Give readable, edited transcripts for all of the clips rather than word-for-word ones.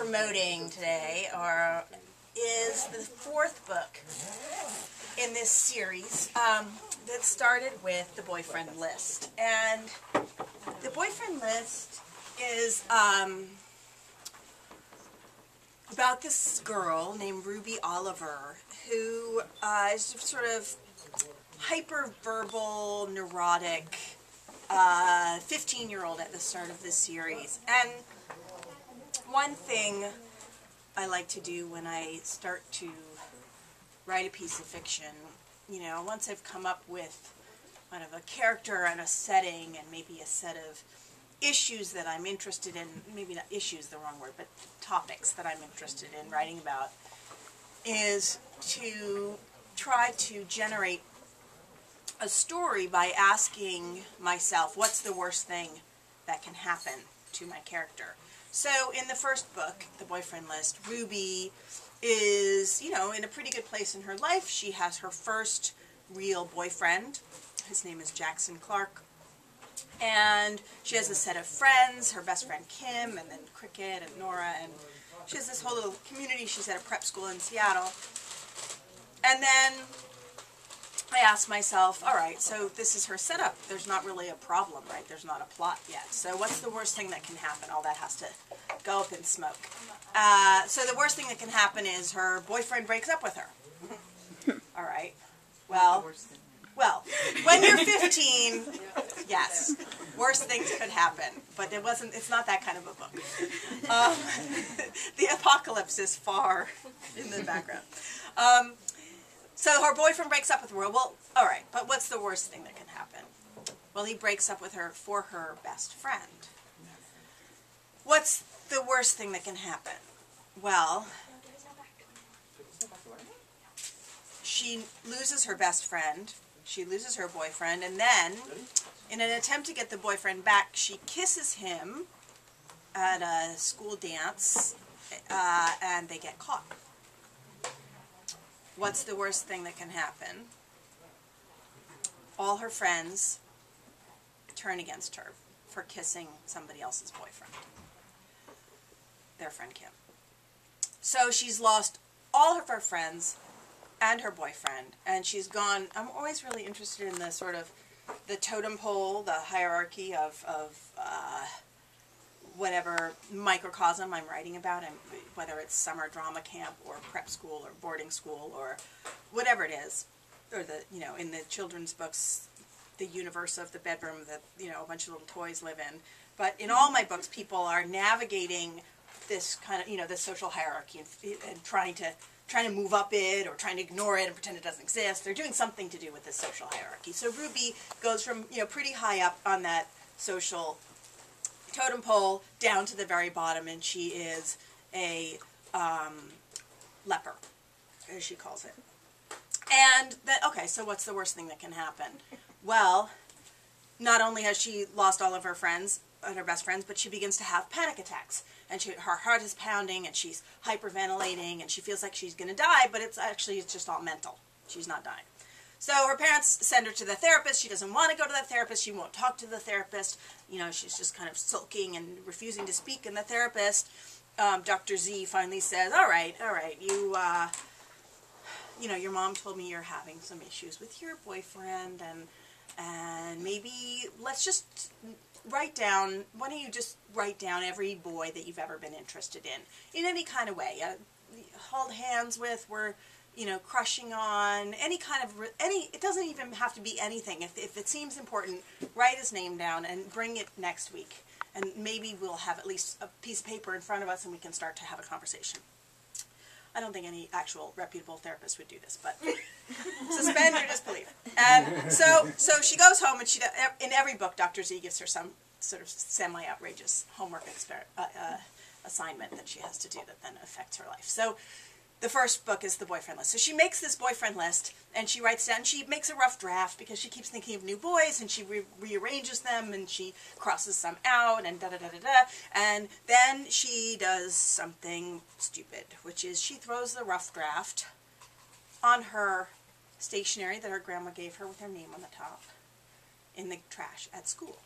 promoting today is the fourth book in this series that started with The Boyfriend List. And The Boyfriend List is about this girl named Ruby Oliver who is sort of hyper-verbal, neurotic 15-year-old at the start of this series. And one thing I like to do when I start to write a piece of fiction, you know, once I've come up with kind of a character and a setting and maybe a set of issues that I'm interested in, maybe not issues the wrong word, but topics that I'm interested in writing about, is to try to generate a story by asking myself, what's the worst thing that can happen to my character? So in the first book, The Boyfriend List, Ruby is, you know, in a pretty good place in her life. She has her first real boyfriend. His name is Jackson Clark. And she has a set of friends, her best friend Kim, and then Cricket and Nora, and she has this whole little community. She's at a prep school in Seattle. And then I asked myself, all right, so this is her setup. There's not really a problem, right? There's not a plot yet. So what's the worst thing that can happen? All that has to go up in smoke. So the worst thing that can happen is her boyfriend breaks up with her. All right. Well, when you're 15, yes, worst things could happen. But it's not that kind of a book. The apocalypse is far in the background. So her boyfriend breaks up with her. Well, all right, but what's the worst thing that can happen? Well, he breaks up with her for her best friend. What's the worst thing that can happen? Well, she loses her best friend, she loses her boyfriend, and then, in an attempt to get the boyfriend back, she kisses him at a school dance, and they get caught. What's the worst thing that can happen? All her friends turn against her for kissing somebody else's boyfriend. Their friend Kim. So she's lost all of her friends and her boyfriend, and she's gone. I'm always really interested in the sort of the totem pole, the hierarchy of whatever microcosm I'm writing about, and whether it's summer drama camp or prep school or boarding school or whatever it is, or the, you know, in the children's books, the universe of the bedroom that, you know, a bunch of little toys live in. But in all my books, people are navigating this kind of, you know, this social hierarchy and trying to move up it or trying to ignore it and pretend it doesn't exist. They're doing something to do with this social hierarchy. So Ruby goes from, you know, pretty high up on that social totem pole down to the very bottom, and she is a leper, as she calls it. And that, okay, so what's the worst thing that can happen? Well, not only has she lost all of her friends and her best friends, but she begins to have panic attacks, and her heart is pounding, and she's hyperventilating, and she feels like she's going to die, but it's just all mental. She's not dying. So her parents send her to the therapist. She doesn't want to go to the therapist. She won't talk to the therapist. You know, she's just kind of sulking and refusing to speak. And the therapist, Dr. Z, finally says, all right, you know, your mom told me you're having some issues with your boyfriend, and maybe let's just write down, why don't you just write down every boy that you've ever been interested in any kind of way. Hold hands with, we're, you know, crushing on, any kind of, it doesn't even have to be anything. If it seems important, write his name down and bring it next week. And maybe we'll have at least a piece of paper in front of us and we can start to have a conversation. I don't think any actual reputable therapist would do this, but suspend your disbelief. And so she goes home, and in every book, Dr. Z gives her some sort of semi-outrageous homework assignment that she has to do that then affects her life. So the first book is The Boyfriend List. So she makes this boyfriend list, and she writes down, she makes a rough draft because she keeps thinking of new boys, and she rearranges them, and she crosses some out, and da-da-da-da-da. And then she does something stupid, which is she throws the rough draft on her stationery that her grandma gave her with her name on the top in the trash at school,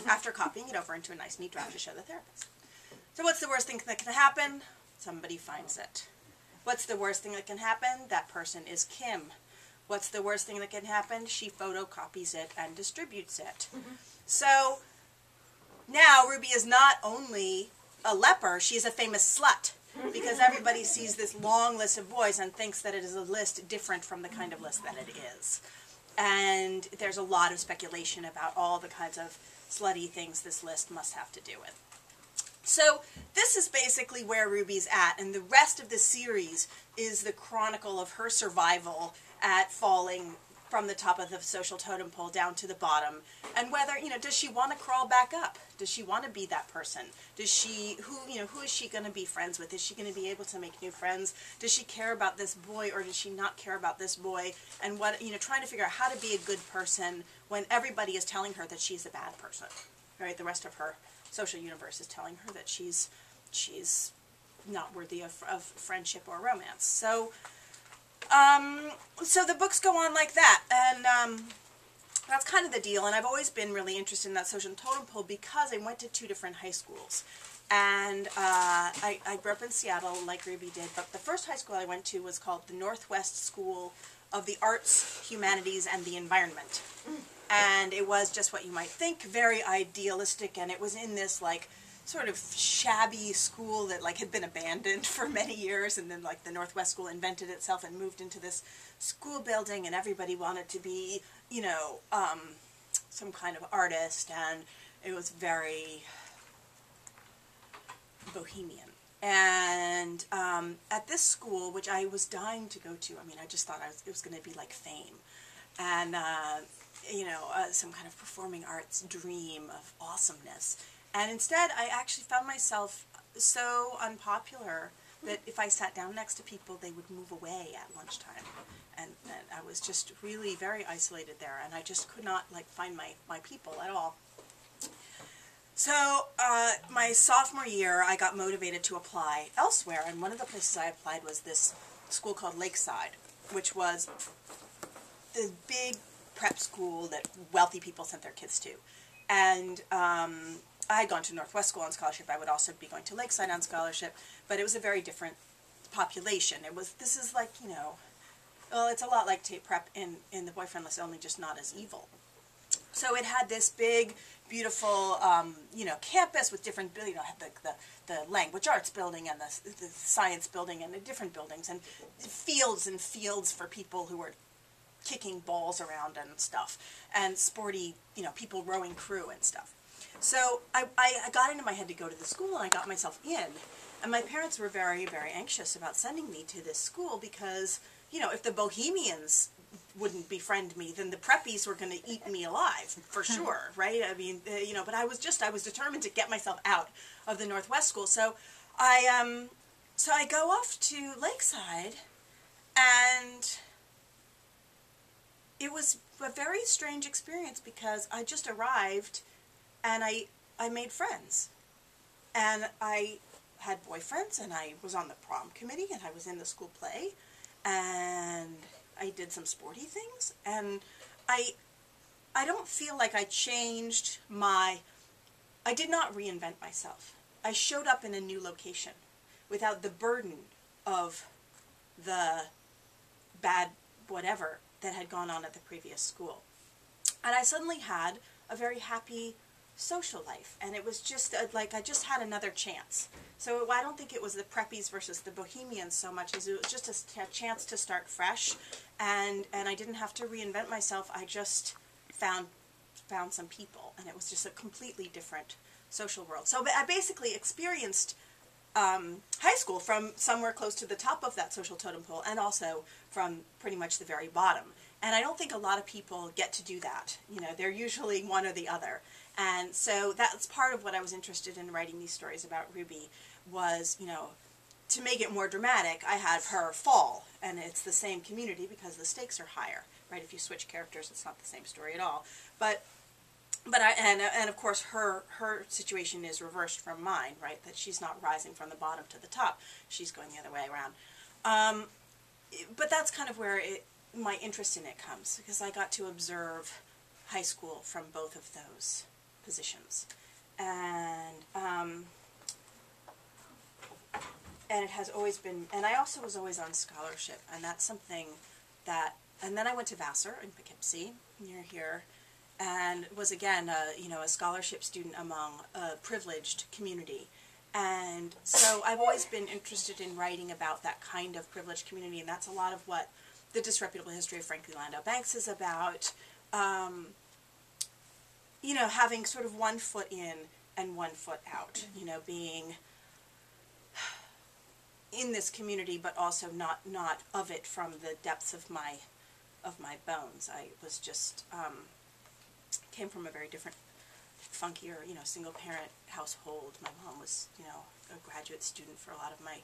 after copying it over into a nice neat draft to show the therapist. So what's the worst thing that can happen? Somebody finds it. What's the worst thing that can happen? That person is Kim. What's the worst thing that can happen? She photocopies it and distributes it. So now Ruby is not only a leper, she's a famous slut. Because everybody sees this long list of boys and thinks that it is a list different from the kind of list that it is. And there's a lot of speculation about all the kinds of slutty things this list must have to do with. So this is basically where Ruby's at, and the rest of the series is the chronicle of her survival at falling from the top of the social totem pole down to the bottom, and whether, does she want to crawl back up? Does she want to be that person? Does she, who is she going to be friends with? Is she going to be able to make new friends? Does she care about this boy, or does she not care about this boy? And what, trying to figure out how to be a good person when everybody is telling her that she's a bad person, right? The rest of her social universe is telling her that she's not worthy of friendship or romance. So so the books go on like that, and that's kind of the deal. And I've always been really interested in that social totem pole because I went to 2 different high schools. And I grew up in Seattle like Ruby did, but the first high school I went to was called the Northwest School of the Arts, Humanities, and the Environment. And it was just what you might think, very idealistic, and it was in this, like, sort of shabby school that, like, had been abandoned for many years, and then, like, the Northwest School invented itself and moved into this school building, and everybody wanted to be, some kind of artist, and it was very bohemian. And at this school, which I was dying to go to, I just thought it was going to be like Fame, and some kind of performing arts dream of awesomeness. And instead, I actually found myself so unpopular that if I sat down next to people, they would move away at lunchtime. And I was just really very isolated there, and I just could not, like, find my people at all. So my sophomore year, I got motivated to apply elsewhere, and one of the places I applied was this school called Lakeside, which was the big prep school that wealthy people sent their kids to. And I had gone to Northwest School on scholarship. I would also be going to Lakeside on scholarship, but it was a very different population. This is like, well, it's a lot like Tate Prep in The Boyfriend List, only just not as evil. So it had this big, beautiful, campus with different, had the language arts building and the science building and the different buildings, and fields for people who were kicking balls around and stuff, and sporty, people rowing crew and stuff. So I got into my head to go to the school, and I got myself in. And my parents were very, very anxious about sending me to this school because, if the bohemians wouldn't befriend me, then the preppies were going to eat me alive, for sure, right? But I was determined to get myself out of the Northwest School. So I go off to Lakeside, and it was a very strange experience because I just arrived and I made friends. And I had boyfriends, and I was on the prom committee, and I was in the school play, and I did some sporty things, and I don't feel like I changed I did not reinvent myself. I showed up in a new location without the burden of the bad whatever that had gone on at the previous school. And I suddenly had a very happy social life, and it was just like I just had another chance. So I don't think it was the preppies versus the bohemians so much as it was just a chance to start fresh, and I didn't have to reinvent myself. I just found some people, and it was just a completely different social world. So I basically experienced high school from somewhere close to the top of that social totem pole, and also from pretty much the very bottom. And I don't think a lot of people get to do that. They're usually one or the other. And so that's part of what I was interested in writing these stories about Ruby was, to make it more dramatic, I have her fall, and it's the same community because the stakes are higher, right? If you switch characters, it's not the same story at all. But of course her situation is reversed from mine, right? That she's not rising from the bottom to the top; she's going the other way around. But that's kind of where my interest in it comes, because I got to observe high school from both of those positions, and and it has always been, and I also was always on scholarship, and that's something that, and then I went to Vassar in Poughkeepsie, near here, and was again, a scholarship student among a privileged community. And so I've always been interested in writing about that kind of privileged community, and that's a lot of what The Disreputable History of Franklin Landau Banks is about. Having sort of one foot in and one foot out, being in this community, but also not of it from the depths of my bones. I was just, came from a very different, funkier, single parent household. My mom was, a graduate student for a lot of my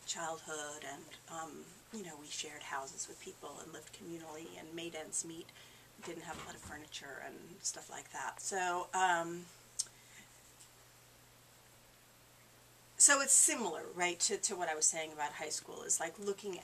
childhood, and, we shared houses with people and lived communally and made ends meet. Didn't have a lot of furniture and stuff like that. So, so it's similar, right, to what I was saying about high school, is like looking at